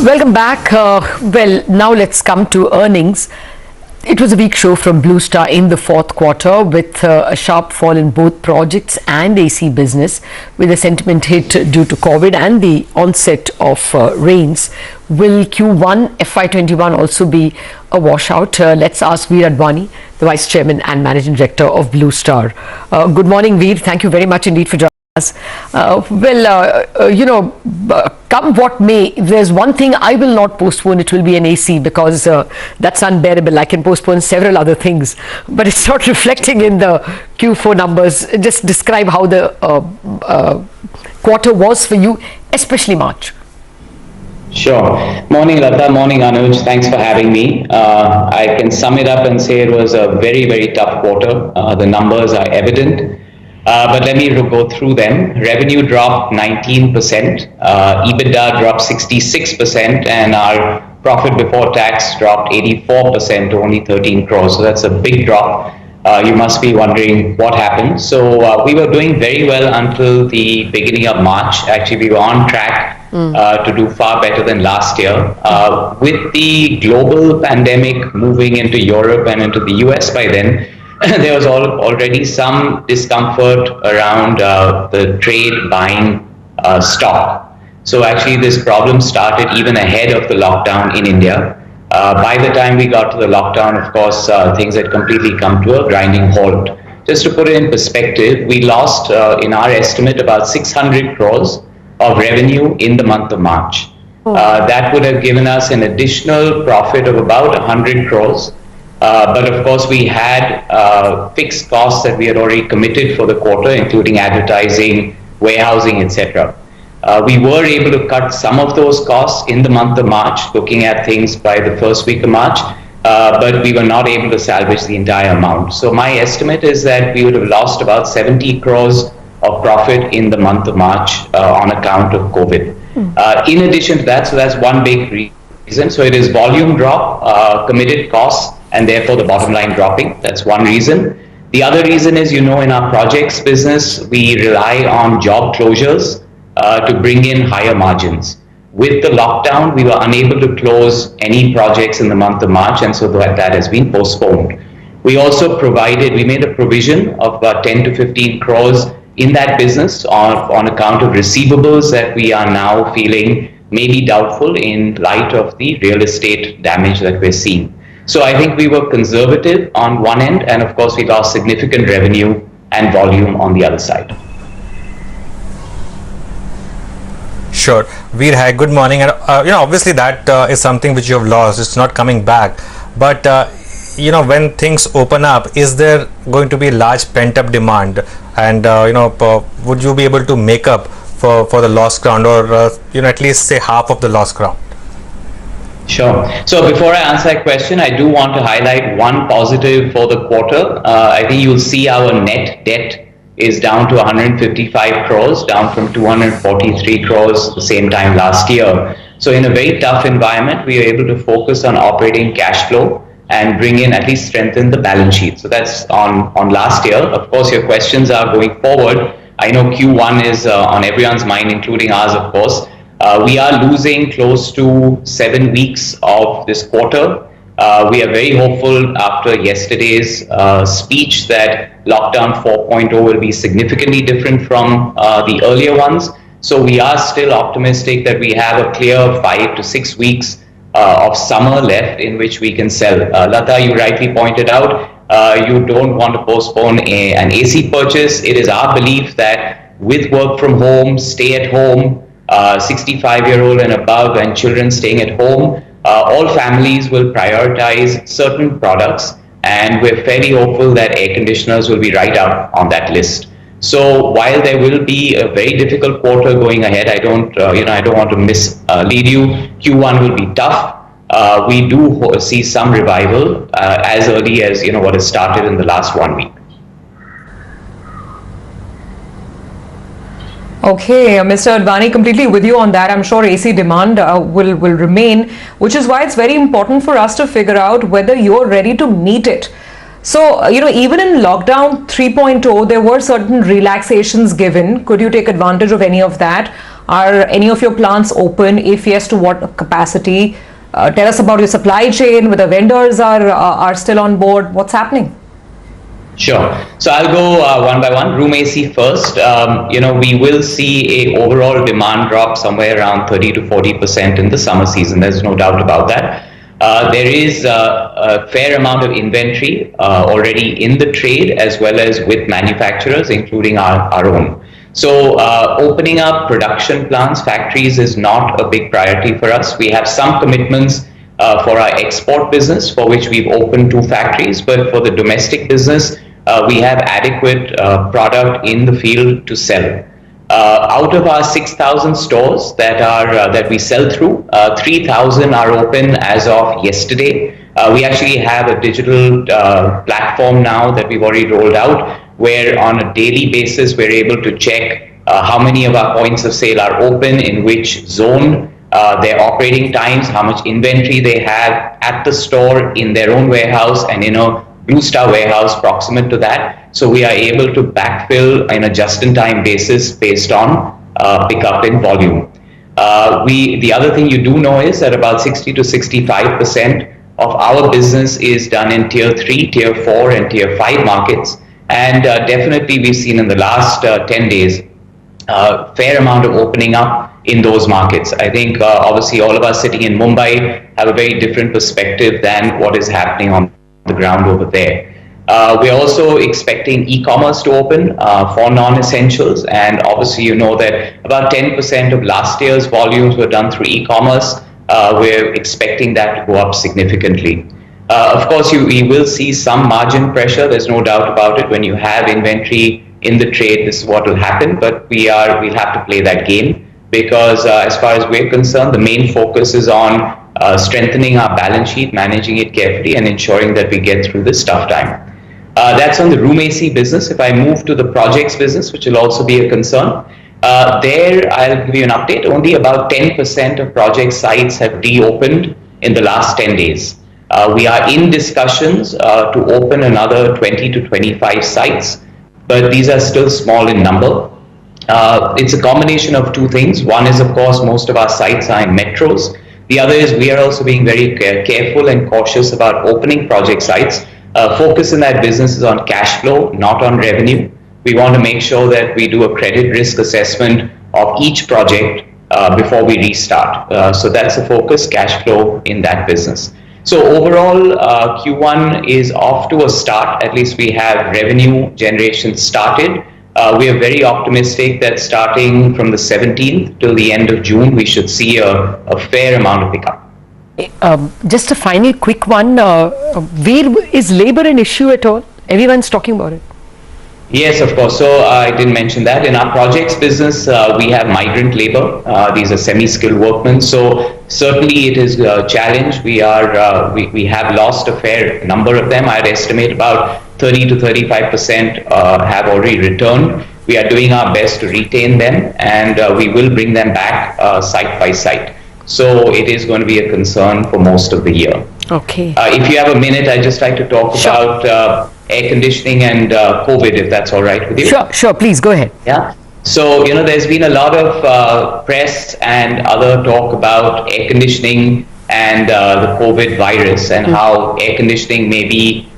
Welcome back. Well, now let's come to earnings. It was a weak show from Blue Star in the fourth quarter with a sharp fall in both projects and AC business with a sentiment hit due to COVID and the onset of rains. Will Q1 FY21 also be a washout? Let's ask Veer Advani, the Vice Chairman and Managing Director of Blue Star. Good morning, Veer. Thank you very much indeed for joining us. Come what may, if there's one thing I will not postpone, it will be an AC, because that's unbearable. I can postpone several other things, but it's not reflecting in the Q4 numbers. Just describe how the quarter was for you, especially March. Sure. Morning, Lata. Morning, Anuj. Thanks for having me. I can sum it up and say it was a very, very tough quarter. The numbers are evident. But let me go through them. Revenue dropped 19%, EBITDA dropped 66%, and our profit before tax dropped 84% to only 13 crores. So that's a big drop. You must be wondering what happened. So we were doing very well until the beginning of March. Actually, we were on track to do far better than last year. With the global pandemic moving into Europe and into the US by then, there was already some discomfort around the trade buying stock. So actually this problem started even ahead of the lockdown in India. By the time we got to the lockdown, of course, things had completely come to a grinding halt. Just to put it in perspective, we lost, in our estimate, about 600 crores of revenue in the month of March. That would have given us an additional profit of about 100 crores. But of course, we had fixed costs that we had already committed for the quarter, including advertising, warehousing, etc. We were able to cut some of those costs in the month of March, looking at things by the first week of March, but we were not able to salvage the entire amount. So my estimate is that we would have lost about 70 crores of profit in the month of March on account of COVID. In addition to that, so that's one big reason. So it is volume drop, committed costs, and therefore the bottom line dropping. That's one reason. The other reason is, in our projects business, we rely on job closures to bring in higher margins. With the lockdown, we were unable to close any projects in the month of March, and so that has been postponed. We also made a provision of about 10 to 15 crores in that business on account of receivables that we are now feeling may be doubtful in light of the real estate damage that we're seeing. So I think we were conservative on one end, and of course we lost significant revenue and volume on the other side. Sure. Veer, hi, good morning. And obviously that is something which you have lost. It's not coming back. But when things open up, is there going to be large pent-up demand? And would you be able to make up for the lost ground, or at least say half of the lost ground? Sure. So before I answer that question, I do want to highlight one positive for the quarter. I think you'll see our net debt is down to 155 crores, down from 243 crores the same time last year. So in a very tough environment, we are able to focus on operating cash flow and bring in, at least strengthen the balance sheet. So that's on last year. Of course, your questions are going forward. I know Q1 is on everyone's mind, including ours, of course. We are losing close to 7 weeks of this quarter. We are very hopeful after yesterday's speech that lockdown 4.0 will be significantly different from the earlier ones. So we are still optimistic that we have a clear 5 to 6 weeks of summer left in which we can sell. Lata, you rightly pointed out, you don't want to postpone an AC purchase. It is our belief that with work from home, stay at home, 65-year-old and above, and children staying at home, all families will prioritize certain products, and we're fairly hopeful that air conditioners will be right up on that list. So while there will be a very difficult quarter going ahead, I don't want to mislead you. Q1 will be tough. We do see some revival as early as what has started in the last 1 week. Okay, Mr. Advani, completely with you on that. I'm sure AC demand will remain, which is why it's very important for us to figure out whether you're ready to meet it. So, even in lockdown 3.0, there were certain relaxations given. Could you take advantage of any of that? Are any of your plants open? If yes, to what capacity? Tell us about your supply chain, whether vendors are still on board. What's happening? Sure. So I'll go one by one. Room AC first. We will see a overall demand drop somewhere around 30 to 40% in the summer season. There's no doubt about that. There is a fair amount of inventory already in the trade as well as with manufacturers, including our own. So opening up production plants, factories is not a big priority for us. We have some commitments for our export business, for which we've opened 2 factories, but for the domestic business, we have adequate product in the field to sell. Out of our 6,000 stores that we sell through, 3,000 are open as of yesterday. We actually have a digital platform now that we've already rolled out, where on a daily basis we're able to check how many of our points of sale are open, in which zone, their operating times, how much inventory they have at the store, in their own warehouse, and in a Blue Star warehouse proximate to that. So we are able to backfill in a just-in-time basis based on pickup in volume. The other thing you do know is that about 60 to 65% of our business is done in Tier 3, Tier 4, and Tier 5 markets. And definitely we've seen in the last 10 days a fair amount of opening up in those markets. I think obviously all of us sitting in Mumbai have a very different perspective than what is happening on the ground over there. We're also expecting e-commerce to open for non-essentials, and obviously you know that about 10% of last year's volumes were done through e-commerce. We're expecting that to go up significantly. Of course, we will see some margin pressure. There's no doubt about it. When you have inventory in the trade, this is what will happen. But we'll have to play that game, because as far as we're concerned, the main focus is on strengthening our balance sheet, managing it carefully, and ensuring that we get through this tough time. That's on the room AC business. If I move to the projects business, which will also be a concern, there I'll give you an update. Only about 10% of project sites have reopened in the last 10 days. We are in discussions to open another 20 to 25 sites, but these are still small in number. It's a combination of 2 things. One is, of course, most of our sites are in metros. The other is we are also being very careful and cautious about opening project sites. Focus in that business is on cash flow, not on revenue. We want to make sure that we do a credit risk assessment of each project before we restart. So that's the focus, cash flow in that business. So overall, Q1 is off to a start. At least we have revenue generation started. We are very optimistic that starting from the 17th till the end of June, we should see a fair amount of pickup. Just a final quick one. Is labor an issue at all? Everyone's talking about it. Yes, of course. So I didn't mention that. In our projects business, we have migrant labor. These are semi-skilled workmen. So certainly it is a challenge. We have lost a fair number of them. I'd estimate about 30 to 35% have already returned. We are doing our best to retain them, and we will bring them back site by site. So it is going to be a concern for most of the year. Okay. If you have a minute, I'd just like to talk about air conditioning and COVID, if that's all right with you. Sure, please go ahead. Yeah. So, there's been a lot of press and other talk about air conditioning and the COVID virus, and how air conditioning may be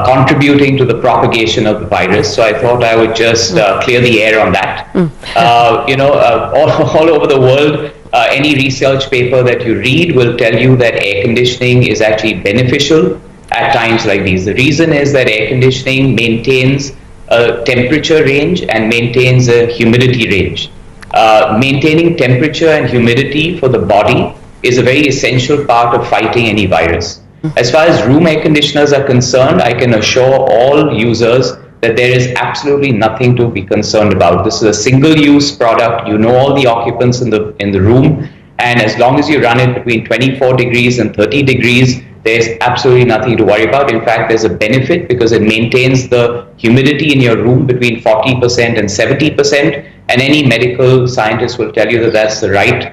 contributing to the propagation of the virus. So I thought I would just clear the air on that. All over the world, any research paper that you read will tell you that air conditioning is actually beneficial at times like these. The reason is that air conditioning maintains a temperature range and maintains a humidity range. Maintaining temperature and humidity for the body is a very essential part of fighting any virus. As far as room air conditioners are concerned, I can assure all users that there is absolutely nothing to be concerned about. This is a single-use product. You know all the occupants in the room, and as long as you run it between 24 degrees and 30 degrees, there's absolutely nothing to worry about. In fact, there's a benefit because it maintains the humidity in your room between 40% and 70%, and any medical scientist will tell you that that's the right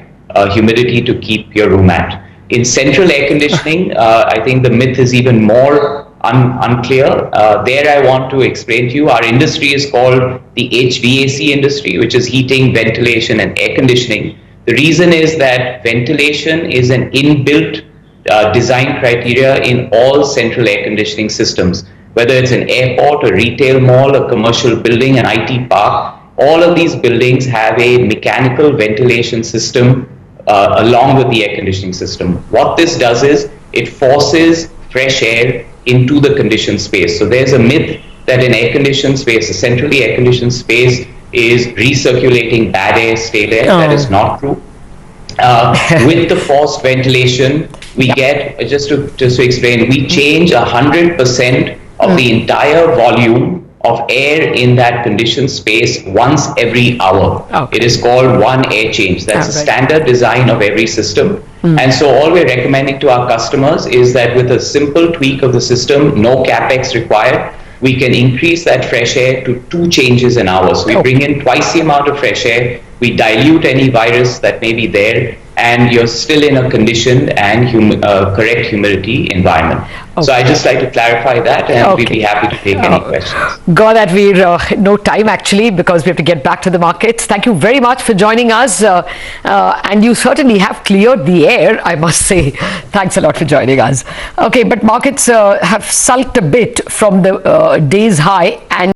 humidity to keep your room at. In central air conditioning, I think the myth is even more unclear, there I want to explain to you, our industry is called the HVAC industry, which is heating, ventilation, and air conditioning. The reason is that ventilation is an inbuilt design criteria in all central air conditioning systems, whether it's an airport, a retail mall, a commercial building, an IT park. All of these buildings have a mechanical ventilation system along with the air conditioning system. What this does is it forces fresh air into the conditioned space. So there's a myth that an air conditioned space, a centrally air conditioned space, is recirculating bad air, stale air. That is not true. With the forced ventilation, we get, just to explain, we change 100% of the entire volume of air in that conditioned space once every hour. Okay. It is called one air change. That's a standard design of every system. And so all we're recommending to our customers is that with a simple tweak of the system, no capex required, we can increase that fresh air to 2 changes an hour. So we bring in twice the amount of fresh air, we dilute any virus that may be there, and you're still in a conditioned and correct humidity environment. So I just like to clarify that, and we'd be happy to take any questions. Got that. We're no time actually, because we have to get back to the markets. Thank you very much for joining us, and you certainly have cleared the air, I must say. Thanks a lot for joining us. Okay, but markets have sulked a bit from the day's high, and